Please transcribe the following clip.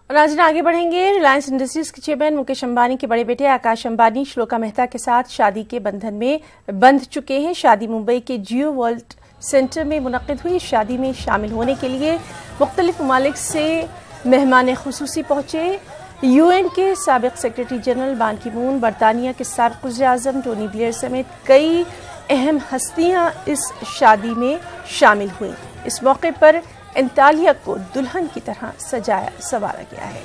और आज आगे बढ़ेंगे। रिलायंस इंडस्ट्रीज के चेयरमैन मुकेश अंबानी के बड़े बेटे आकाश अंबानी श्लोका मेहता के साथ शादी के बंधन में बंध चुके हैं। शादी मुंबई के जियो वर्ल्ड सेंटर में मुनक्किद हुई। शादी में शामिल होने के लिए मुख्तलिफ ममालिक से मेहमान खुसूसी पहुंचे। यूएन के साबिक सेक्रेटरी जनरल बान की मून, बरतानिया के साबिक वज़ीर-ए-आज़म टोनी ब्लेयर समेत कई अहम हस्तियां इस शादी में शामिल हुई। इस मौके पर एंतालिया को दुल्हन की तरह सजाया संवारा गया है।